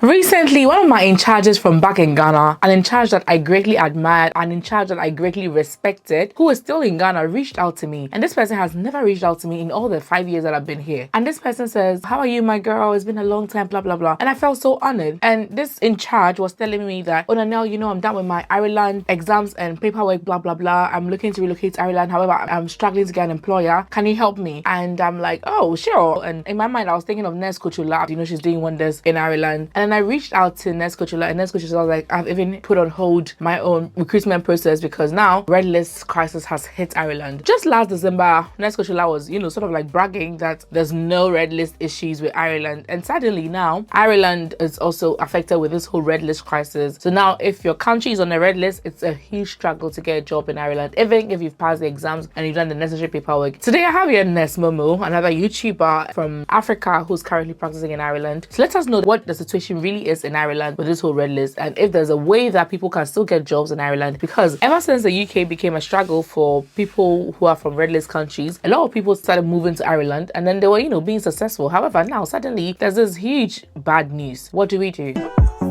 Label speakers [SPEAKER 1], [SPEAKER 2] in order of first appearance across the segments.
[SPEAKER 1] Recently, one of my in-charges from back in Ghana, an in-charge that I greatly admired, an in-charge that I greatly respected, who is still in Ghana, reached out to me. And this person has never reached out to me in all the 5 years that I've been here. And this person says, "How are you, my girl? It's been a long time, blah, blah, blah." And I felt so honored. And this in-charge was telling me that, "Oh, Nanelle, I'm done with my Ireland exams and paperwork, blah, blah, blah. I'm looking to relocate to Ireland. However, I'm struggling to get an employer. Can you help me?" And I'm like, "Oh, sure." And in my mind, I was thinking of Nurse Kuchula. She's doing wonders in Ireland. And I reached out to Nurse Kuchula, and Nurse Kuchula was like, "I've even put on hold my own recruitment process because now red list crisis has hit Ireland." Just last December, Nurse Kuchula was, sort of like bragging that there's no red list issues with Ireland. And suddenly now, Ireland is also affected with this whole red list crisis. So now, if your country is on a red list, it's a huge struggle to get a job in Ireland, even if you've passed the exams and you've done the necessary paperwork. Today, I have here Nurse Momo, another YouTuber from Africa who's currently practicing in Ireland. So let us know what the situation really is in Ireland with this whole red list, and if there's a way that people can still get jobs in Ireland, because ever since the UK became a struggle for people who are from red list countries, a lot of people started moving to Ireland, and then they were, being successful. However, now suddenly there's this huge bad news. What do we do?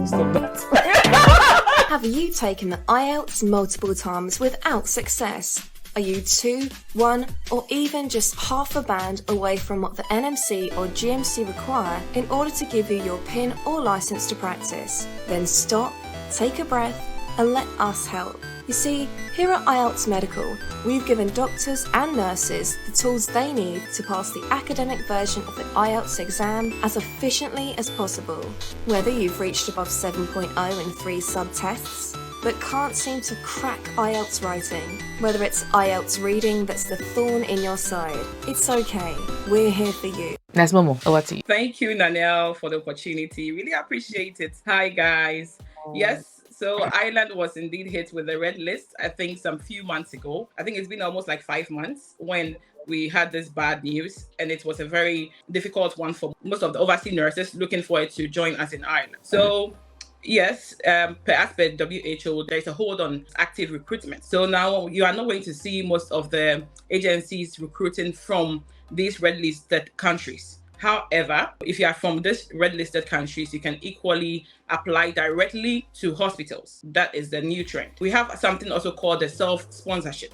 [SPEAKER 1] Stop that.
[SPEAKER 2] Have you taken the IELTS multiple times without success? Are you 2, 1, or even just half a band away from what the NMC or GMC require in order to give you your PIN or license to practice? Then stop, take a breath, and let us help. You see, here at IELTS Medical, we've given doctors and nurses the tools they need to pass the academic version of the IELTS exam as efficiently as possible. Whether you've reached above 7.0 in 3 sub-tests, but can't seem to crack IELTS writing, whether it's IELTS reading that's the thorn in your side, it's okay. We're here for you.
[SPEAKER 1] Nurse Momo, over to you.
[SPEAKER 3] Thank you, Nanelle, for the opportunity. Really appreciate it. Hi, guys. Yes, so Ireland was indeed hit with the red list, I think some few months ago. I think it's been almost like 5 months when we had this bad news, and it was a very difficult one for most of the overseas nurses looking forward to join us in Ireland. So yes, as per WHO, there is a hold on active recruitment. So now you are not going to see most of the agencies recruiting from these red listed countries. However, if you are from these red listed countries, you can equally apply directly to hospitals. That is the new trend. We have something also called the self-sponsorship,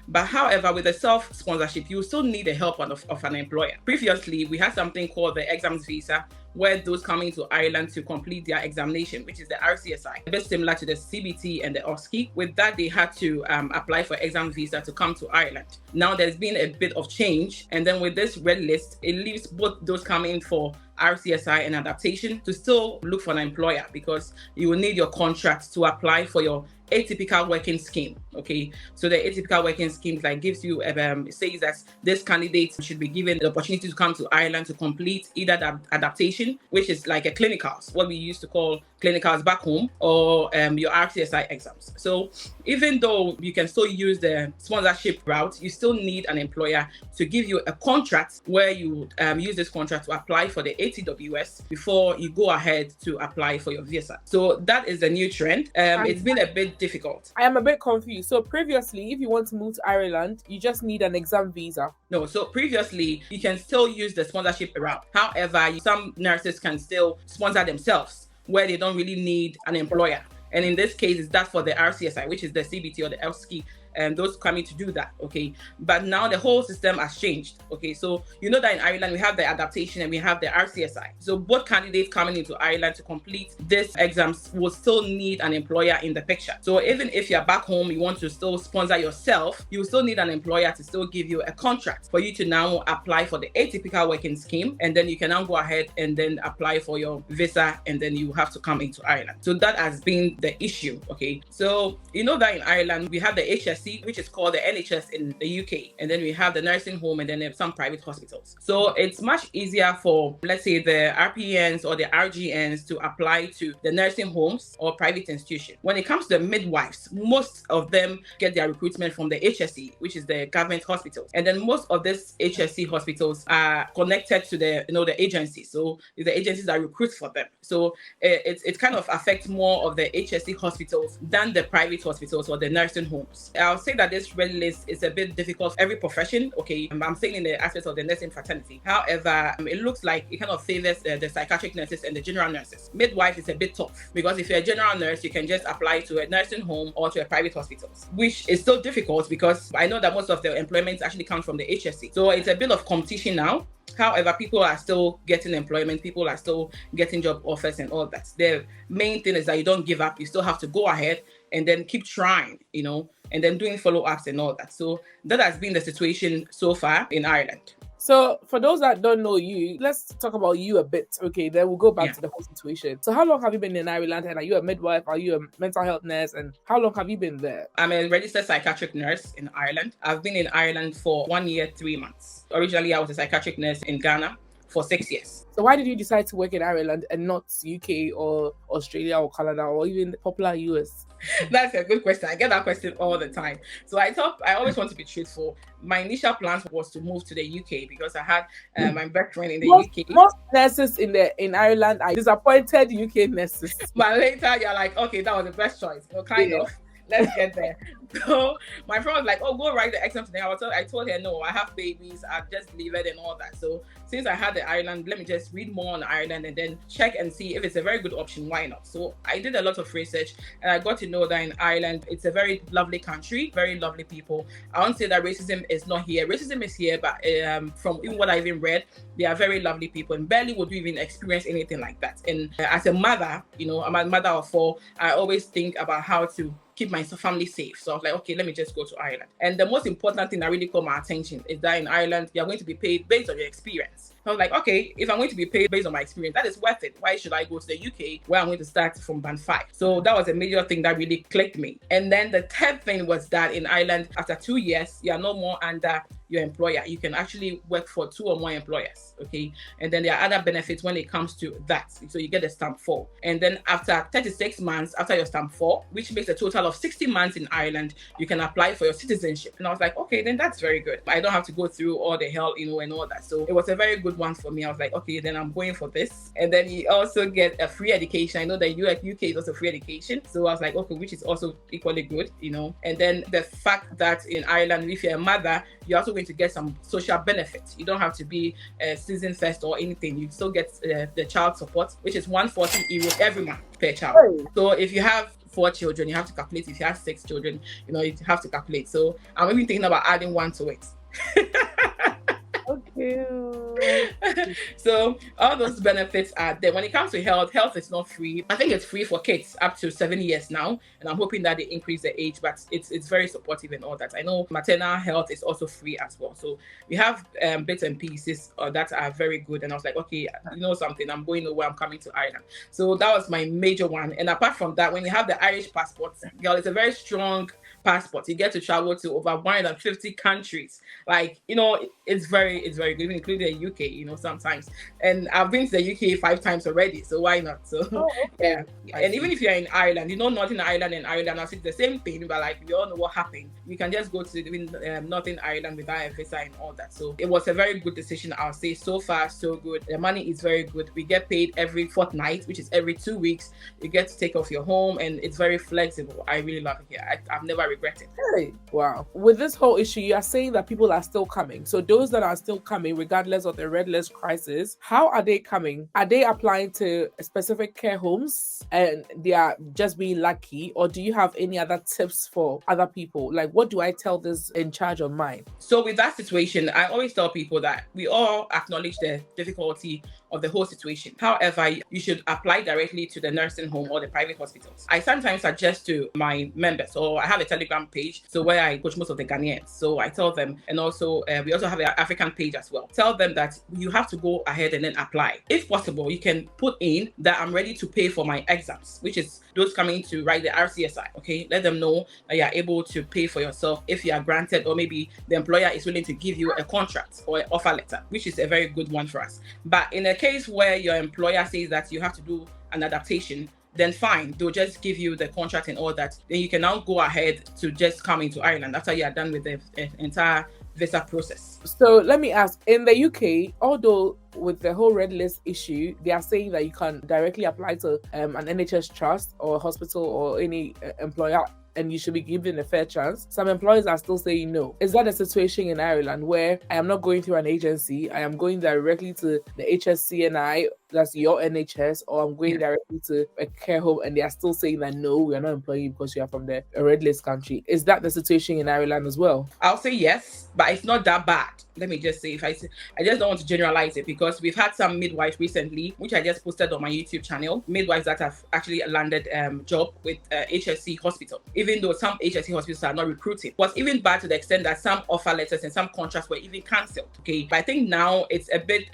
[SPEAKER 3] But however, with the self-sponsorship, you still need the help of an employer. Previously, we had something called the exams visa, where those coming to Ireland to complete their examination, which is the RCSI, a bit similar to the CBT and the OSCE. With that, they had to apply for exam visa to come to Ireland. Now there's been a bit of change, and then with this red list, it leaves both those coming for RCSI and adaptation to still look for an employer, because you will need your contract to apply for your atypical working scheme. Okay, so the atypical working scheme gives you says that this candidate should be given the opportunity to come to Ireland to complete either the adaptation, which is like a clinicals, what we used to call clinicals back home, or your RCSI exams. So even though you can still use the sponsorship route, you still need an employer to give you a contract where you use this contract to apply for the ATWS before you go ahead to apply for your visa. So that is the new trend. It's been a bit difficult.
[SPEAKER 4] I am a bit confused. So previously, if you want to move to Ireland, you just need an exam visa.
[SPEAKER 3] No, so previously, you can still use the sponsorship route. However, some nurses can still sponsor themselves, where they don't really need an employer. And in this case, it's that for the RCSI, which is the CBT or the OSCE, and those coming to do that, okay? But now the whole system has changed, okay? So you know that in Ireland, we have the adaptation and we have the RCSI. So both candidates coming into Ireland to complete these exams will still need an employer in the picture. So even if you're back home, you want to still sponsor yourself, you still need an employer to still give you a contract for you to now apply for the atypical working scheme, and then you can now go ahead and then apply for your visa, and then you have to come into Ireland. So that has been the issue, okay? So you know that in Ireland, we have the HSC, which is called the NHS in the UK, and then we have the nursing home, and then there's some private hospitals. So it's much easier for, let's say, the RPNs or the RGNs to apply to the nursing homes or private institutions. When it comes to the midwives, most of them get their recruitment from the HSC, which is the government hospitals, and then most of these HSC hospitals are connected to the agencies. So the agencies that recruit for them. So it kind of affects more of the HSC hospitals than the private hospitals or the nursing homes. I'll say that this red list is a bit difficult for every profession. Okay, I'm saying in the aspects of the nursing fraternity. However, it looks like it kind of favors the psychiatric nurses and the general nurses. Midwife is a bit tough because if you're a general nurse, you can just apply to a nursing home or to a private hospital, which is still difficult because I know that most of the employment actually comes from the HSC. So it's a bit of competition now. However, people are still getting employment, people are still getting job offers and all that. The main thing is that you don't give up. You still have to go ahead and then keep trying, and then doing follow-ups and all that. So that has been the situation so far in Ireland.
[SPEAKER 4] So for those that don't know you, let's talk about you a bit. Okay, then we'll go back to the whole situation. So how long have you been in Ireland, and are you a midwife? Are you a mental health nurse? And how long have you been there?
[SPEAKER 3] I'm a registered psychiatric nurse in Ireland. I've been in Ireland for 1 year, 3 months. Originally, I was a psychiatric nurse in Ghana for 6 years.
[SPEAKER 4] So why did you decide to work in Ireland and not UK or Australia or Canada or even popular US?
[SPEAKER 3] That's a good question. I get that question all the time. So I always want to be truthful. My initial plans was to move to the UK because I had my best friend in the UK.
[SPEAKER 4] Most nurses in Ireland are disappointed UK nurses.
[SPEAKER 3] But later you're like, okay, that was the best choice. Kind of. Let's get there. So my friend was like, oh, go write the exam today. I told her, no, I have babies. I'll just leave it and all that. So since I had the Ireland, let me just read more on Ireland and then check and see if it's a very good option. Why not? So I did a lot of research and I got to know that in Ireland, it's a very lovely country, very lovely people. I won't say that racism is not here. Racism is here, but from even what I even read, they are very lovely people and barely would you even experience anything like that. And as a mother, I'm a mother of 4, I always think about how to keep my family safe. So I was like, okay, let me just go to Ireland. And the most important thing that really caught my attention is that in Ireland, you're going to be paid based on your experience. So I was like, okay, if I'm going to be paid based on my experience, that is worth it. Why should I go to the UK where I'm going to start from band 5? So that was a major thing that really clicked me. And then the third thing was that in Ireland, after 2 years, you are no more under your employer. You can actually work for 2 or more employers, okay? And then there are other benefits when it comes to that. So you get a stamp 4. And then after 36 months, after your stamp 4, which makes a total of 60 months in Ireland, you can apply for your citizenship. And I was like, okay, then that's very good. I don't have to go through all the hell, and all that. So it was a very good one for me. I was like, okay, then I'm going for this. And then you also get a free education. I know that UK is also free education. So I was like, okay, which is also equally good, And then the fact that in Ireland, if you're a mother, you're also going to get some social benefits. You don't have to be a season first or anything. You still get the child support, which is €140 every month per child.
[SPEAKER 4] Hey.
[SPEAKER 3] So if you have 4 children, you have to calculate. If you have 6 children, you have to calculate. So I'm even thinking about adding 1 to it.
[SPEAKER 4] Okay.
[SPEAKER 3] So all those benefits are there. When it comes to health is not free. I think it's free for kids up to 7 years now, and I'm hoping that they increase the age, but it's very supportive and all that. I know maternal health is also free as well. So we have bits and pieces that are very good, and I was like, okay, something, I'm going away, I'm coming to Ireland. So that was my major one. And apart from that, when you have the Irish passport, girl, it's a very strong passport. You get to travel to over 150 countries. It's very good, even including the UK, sometimes. And I've been to the UK 5 times already, so why not? So yeah. And even if you're in Ireland, Northern Ireland and Ireland, it's the same thing, but we all know what happened. You can just go to Northern Ireland without a visa and all that. So it was a very good decision, I'll say. So far, so good. The money is very good. We get paid every fortnight, which is every 2 weeks. You get to take off your home, and it's very flexible. I really love it here. I've never regretted.
[SPEAKER 4] Hey, wow. With this whole issue, you are saying that people are still coming. So those that are still coming, regardless of the red list crisis, how are they coming? Are they applying to specific care homes and they are just being lucky? Or do you have any other tips for other people? Like, what do I tell this in charge of mine?
[SPEAKER 3] So with that situation, I always tell people that we all acknowledge the difficulty of the whole situation. However, you should apply directly to the nursing home or the private hospitals. I sometimes suggest to my members, or I have a Telegram page, so where I coach most of the Ghanaians. So I tell them, and also we also have an African page as well. Tell them that you have to go ahead and then apply. If possible, you can put in that I'm ready to pay for my exams, which is those coming to write the RCSI. Okay, let them know that you are able to pay for yourself if you are granted, or maybe the employer is willing to give you a contract or an offer letter, which is a very good one for us. But in a case where your employer says that you have to do an adaptation, then fine, they'll just give you the contract and all that. Then you can now go ahead to just come into Ireland after you are done with the entire visa process.
[SPEAKER 4] So let me ask, in the UK, although with the whole red list issue, they are saying that you can directly apply to an NHS trust or a hospital or any employer and you should be given a fair chance. Some employers are still saying no. Is that a situation in Ireland where I am not going through an agency, I am going directly to the HSCNI, that's your NHS, or I'm going directly to a care home, and they are still saying that no, we are not employing you because you are from the red list country? Is that the situation in Ireland as well?
[SPEAKER 3] I'll say yes, but it's not that bad. Let me just say, I just don't want to generalize it, because we've had some midwives recently, which I just posted on my YouTube channel, midwives that have actually landed job with HSC hospital, even though some HSC hospitals are not recruiting. It was even bad to the extent that some offer letters and some contracts were even cancelled. Okay, but I think now it's a bit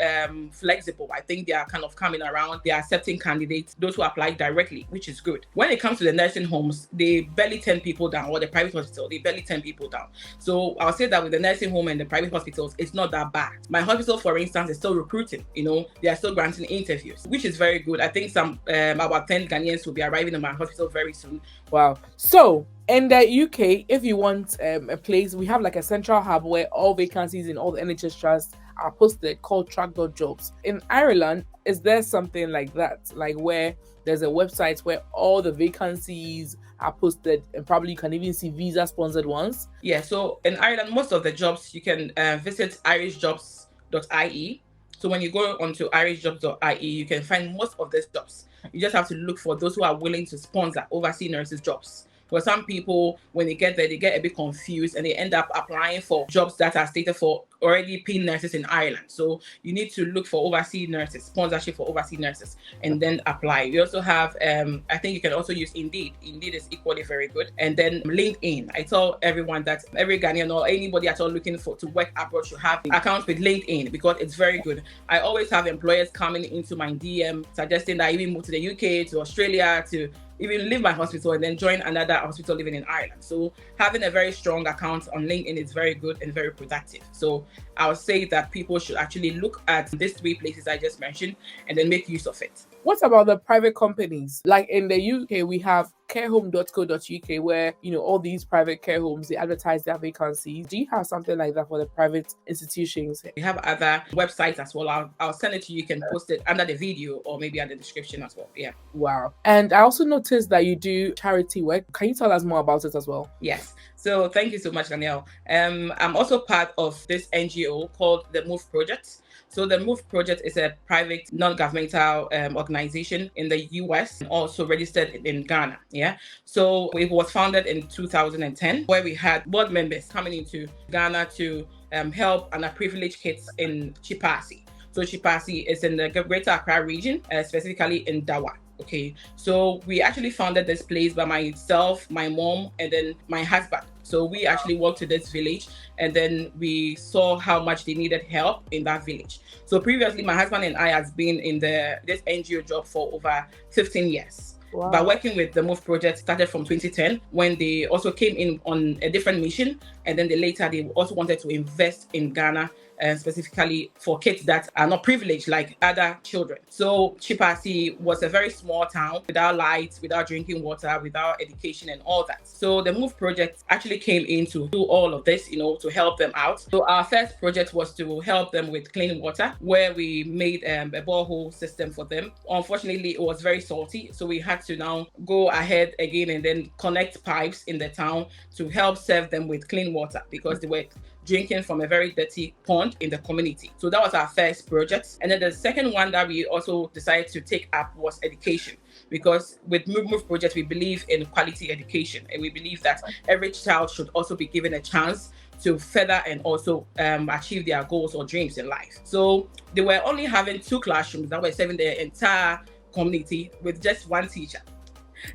[SPEAKER 3] flexible. I think they are kind of coming around. They are accepting candidates, those who apply directly, which is good. When it comes to the nursing homes, they barely 10 people down, or the private hospital, they barely 10 people down. So I'll say that with the nursing home and the private hospitals, it's not that bad. My hospital, for instance, is still recruiting. They are still granting interviews, which is very good. I think some about 10 Ghanaians will be arriving in my hospital very soon.
[SPEAKER 4] Wow. So in the UK, if you want a place, we have like a central hub where all vacancies in all the NHS trusts are posted, called track.jobs. In Ireland, is there something like that, like where there's a website where all the vacancies are posted, and probably you can even see visa sponsored ones?
[SPEAKER 3] Yeah, so in Ireland, most of the jobs, you can visit irishjobs.ie. So when you go onto irishjobs.ie, you can find most of these jobs. You just have to look for those who are willing to sponsor overseas nurses jobs. For some people, when they get there, they get a bit confused and they end up applying for jobs that are stated for already paying nurses in Ireland. So you need to look for overseas nurses, sponsorship for overseas nurses, and then apply. We also have, I think you can also use Indeed. Indeed is equally very good. And then LinkedIn. I tell everyone that every Ghanaian or anybody at all looking to work abroad should have accounts with LinkedIn, because it's very good. I always have employers coming into my DM suggesting that I even move to the UK, to Australia, to even leave my hospital and then join another hospital living in Ireland. So having a very strong account on LinkedIn is very good and very productive. So I would say that people should actually look at these 3 places I just mentioned and then make use of it.
[SPEAKER 4] What about the private companies? Like in the UK, we have carehome.co.uk, where, all these private care homes, they advertise their vacancies. Do you have something like that for the private institutions?
[SPEAKER 3] We have other websites as well. I'll send it to you. You can post it under the video or maybe at the description as well. Yeah.
[SPEAKER 4] Wow. And I also noticed that you do charity work. Can you tell us more about it as well?
[SPEAKER 3] Yes. So thank you so much, Danielle. I'm also part of this NGO called the Move Project. So the Move Project is a private non-governmental organization in the US, and also registered in Ghana. Yeah. So it was founded in 2010, where we had board members coming into Ghana to help underprivileged kids in Chipasi. So Chipasi is in the Greater Accra region, specifically in Dawa. Okay, so we actually founded this place by myself, my mom, and then my husband. So we actually walked to this village, and then we saw how much they needed help in that village. So previously, my husband and I has been in this NGO job for over 15 years. Wow. But working with the Move Project started from 2010, when they also came in on a different mission, and then they also wanted to invest in Ghana, specifically for kids that are not privileged like other children. So Chipasi was a very small town without lights, without drinking water, without education and all that. So the Move Project actually came in to do all of this, to help them out. So our first project was to help them with clean water, where we made a borehole system for them. Unfortunately, it was very salty, so we had to now go ahead again and then connect pipes in the town to help serve them with clean water, because they were drinking from a very dirty pond in the community. So that was our first project. And then the second one that we also decided to take up was education, because with Move Project, we believe in quality education, and we believe that every child should also be given a chance to further and also achieve their goals or dreams in life. So they were only having 2 classrooms that were serving the entire community with just 1 teacher.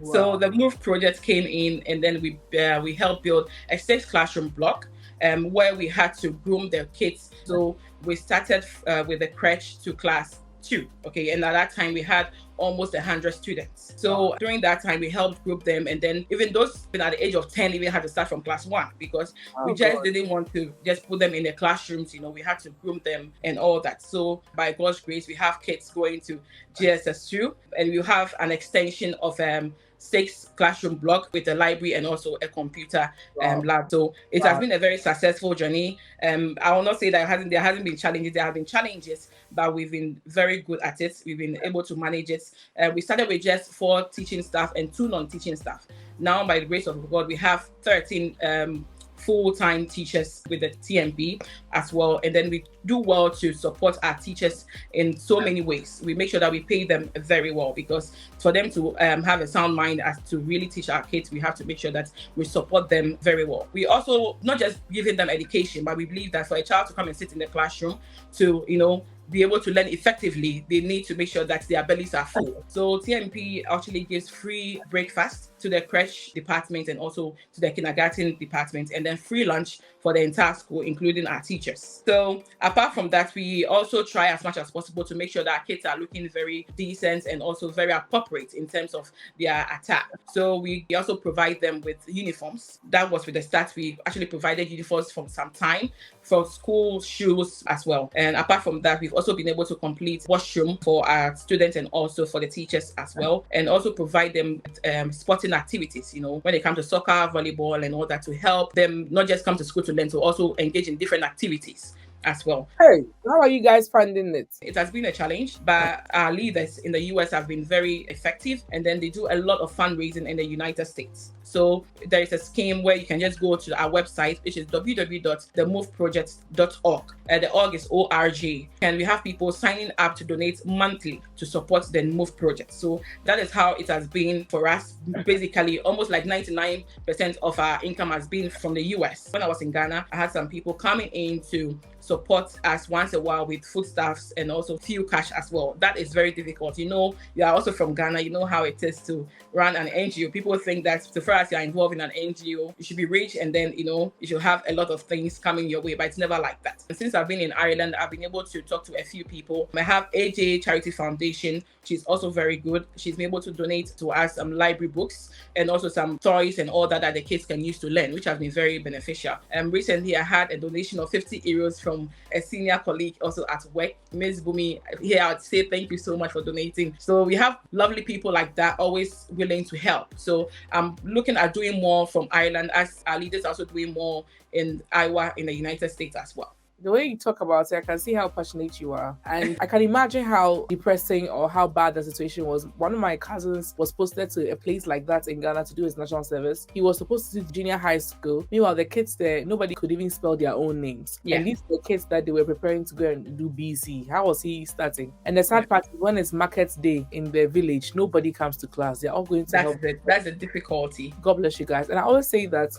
[SPEAKER 3] Wow. So the Move Project came in, and then we helped build a 6 classroom block, where we had to groom the kids. So we started with the crèche to class 2. Okay, and at that time we had almost 100 students. So during that time we helped group them, and then even those at the age of 10 even had to start from class 1, because we just didn't want to just put them in the classrooms. We had to groom them and all that. So by God's grace, we have kids going to GSS2, and we have an extension of 6 classroom block with a library and also a computer lab. So it has
[SPEAKER 4] Wow.
[SPEAKER 3] been a very successful journey. I will not say that there hasn't been challenges. There have been challenges, but we've been very good at it. We've been able to manage it. We started with just 4 teaching staff and 2 non-teaching staff. Now, by the grace of God, we have 13 full-time teachers with the TMP as well, and then we do well to support our teachers in so many ways. We make sure that we pay them very well, because for them to have a sound mind as to really teach our kids, we have to make sure that we support them very well. We also not just giving them education, but we believe that for a child to come and sit in the classroom to be able to learn effectively, they need to make sure that their bellies are full. So TMP actually gives free breakfast to the creche department and also to the kindergarten department, and then free lunch for the entire school, including our teachers. So apart from that, we also try as much as possible to make sure that our kids are looking very decent and also very appropriate in terms of their attire. So we also provide them with uniforms. That was with the start. We actually provided uniforms for some time, for school shoes as well. And apart from that, we've also been able to complete washroom for our students and also for the teachers as well, and also provide them with sporting activities, when they come to soccer, volleyball, and all that, to help them not just come to school to learn, to also engage in different activities as well.
[SPEAKER 4] Hey, how are you guys finding it?
[SPEAKER 3] It has been a challenge, but our leaders in the US have been very effective, and then they do a lot of fundraising in the United States. So there is a scheme where you can just go to our website, which is www.themoveproject.org. The org is ORG, and we have people signing up to donate monthly to support the Move project. So that is how it has been for us. Basically, almost like 99% of our income has been from the US. When I was in Ghana, I had some people coming in to support us once a while with foodstuffs and also fuel cash as well. That is very difficult. You are also from Ghana, you know how it is to run an NGO. People think that so far as you're involved in an NGO, you should be rich and then, you should have a lot of things coming your way, but it's never like that. And since I've been in Ireland, I've been able to talk to a few people. I have AJ Charity Foundation. She's also very good. She's been able to donate to us some library books and also some toys and all that the kids can use to learn, which has been very beneficial. Recently, I had a donation of 50 euros from a senior colleague also at work, Ms. Bumi. Here, I'd say thank you so much for donating. So we have lovely people like that, always willing to help. So I'm looking at doing more from Ireland, as our leaders are also doing more in Iowa in the United States as well.
[SPEAKER 4] The way you talk about it, I can see how passionate you are. And I can imagine how depressing or how bad the situation was. One of my cousins was posted to a place like that in Ghana to do his national service. He was supposed to do junior high school. Meanwhile, the kids there, nobody could even spell their own names.
[SPEAKER 3] Yeah.
[SPEAKER 4] And these were kids that they were preparing to go and do BC. How was he starting? And the sad part is, when it's market day in the village, nobody comes to class. They're all going to help.
[SPEAKER 3] That's the difficulty.
[SPEAKER 4] God bless you guys. And I always say that,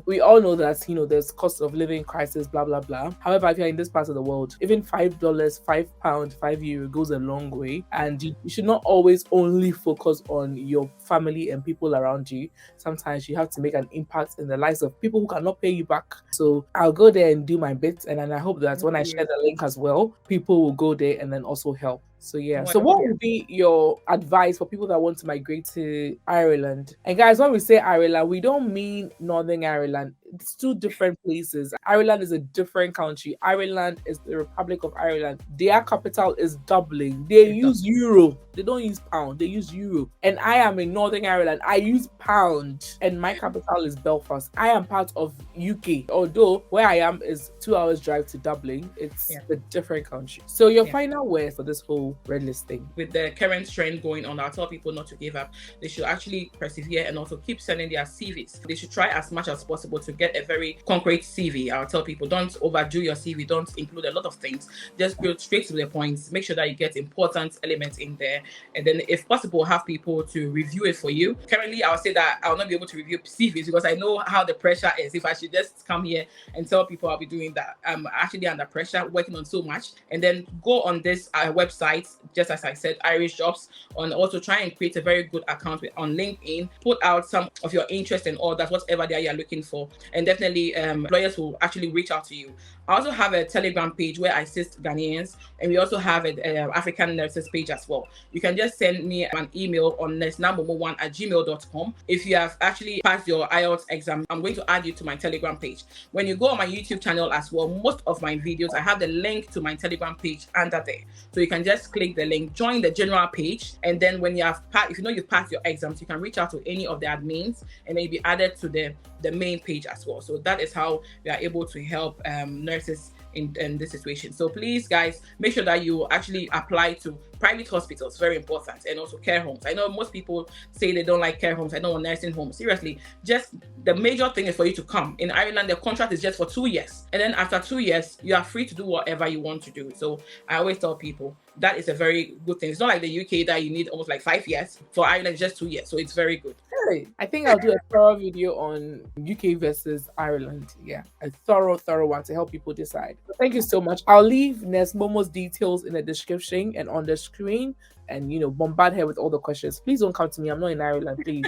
[SPEAKER 4] we all know that, there's cost of living crisis, blah, blah, blah. However, if you're in this part of the world, even $5, £5, €5 goes a long way. And you should not always only focus on your family and people around you. Sometimes you have to make an impact in the lives of people who cannot pay you back. So I'll go there and do my bit. And then I hope that when I share the link as well, people will go there and then also help. So yeah. So what would be your advice for people that want to migrate to Ireland? And guys, when we say Ireland, we don't mean Northern Ireland. It's 2 different places. Ireland is a different country. Ireland is the Republic of Ireland. Their capital is Dublin. They use euro. They don't use pound. They use euro. And I am in Northern Ireland. I use pound. And my capital is Belfast. I am part of UK. Although where I am is 2 hours drive to Dublin. It's a different country. So your final word for this whole red list thing?
[SPEAKER 3] With the current trend going on, I'll tell people not to give up. They should actually persevere and also keep sending their CVs. They should try as much as possible to get a very concrete CV. I'll tell people, don't overdo your CV. Don't include a lot of things. Just go straight to the points. Make sure that you get important elements in there. And then if possible, have people to review it for you. Currently, I'll say that I'll not be able to review CVs because I know how the pressure is. If I should just come here and tell people I'll be doing that, I'm actually under pressure, working on so much. And then go on this website, just as I said, Irish Jobs, and also try and create a very good account on LinkedIn. Put out some of your interest and all that, whatever they are you're looking for. and definitely employers will actually reach out to you. I also have a Telegram page where I assist Ghanaians, and we also have an African nurses page as well. You can just send me an email on nursenamomo1@gmail.com. If you have actually passed your IELTS exam, I'm going to add you to my Telegram page. When you go on my YouTube channel as well, most of my videos, I have the link to my Telegram page under there. So you can just click the link, join the general page, and then when you have if you know you've passed your exams, you can reach out to any of the admins, and then you'll be added to the main page as well. So that is how we are able to help nurses in this situation. So please, guys, make sure that you actually apply to private hospitals, very important, and also care homes. I know most people say they don't like care homes. I know nursing homes. Seriously, just the major thing is for you to come. In Ireland, the contract is just for 2 years, and then after 2 years, you are free to do whatever you want to do. So I always tell people that is a very good thing. It's not like the UK that you need almost like 5 years. For Ireland, it's just 2 years, so it's very good.
[SPEAKER 4] Hey, I think I'll do a thorough video on UK versus Ireland. Yeah, a thorough one to help people decide. So thank you so much. I'll leave Nurse Momo's details in the description and on the screen, and bombard her with all the questions. Please don't come to me. I'm not in Ireland, please.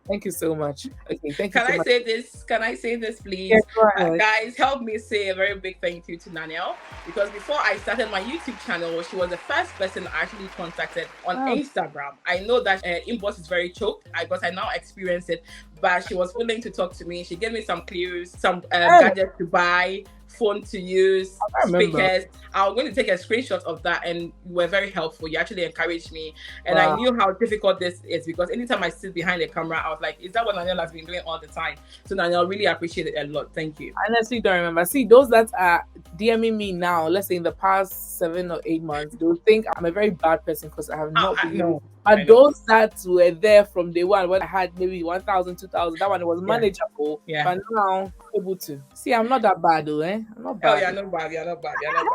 [SPEAKER 4] Thank you so much. Okay, thank you.
[SPEAKER 3] Can I say this? Can I say this, please?
[SPEAKER 4] Yes, go ahead.
[SPEAKER 3] Guys, help me say a very big thank you to Naniel, because before I started my YouTube channel, she was the first person I actually contacted on Instagram. I know that inbox is very choked because I now experience it, but she was willing to talk to me. She gave me some clues, some gadgets to buy, phone to use, speakers. I was going to take a screenshot of that, and you were very helpful. You actually encouraged me, and I knew how difficult this is, because anytime I sit behind the camera, I was like, is that what Naniel has been doing all the time? So Naniel, really appreciate it a lot. Thank you.
[SPEAKER 4] I honestly don't remember. See, those that are DMing me now, let's say in the past 7 or 8 months, they'll think I'm a very bad person because I have not been. But those that were there from day one, when I had maybe 1,000, 2,000, that one was manageable. Yeah. But now I'm able to. See, I'm not that bad though, I'm not bad.
[SPEAKER 3] Oh, you're not bad. You're not bad. You're not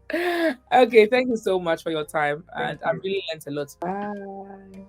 [SPEAKER 3] bad.
[SPEAKER 4] Okay, thank you so much for your time. And I've really learned a lot. Bye.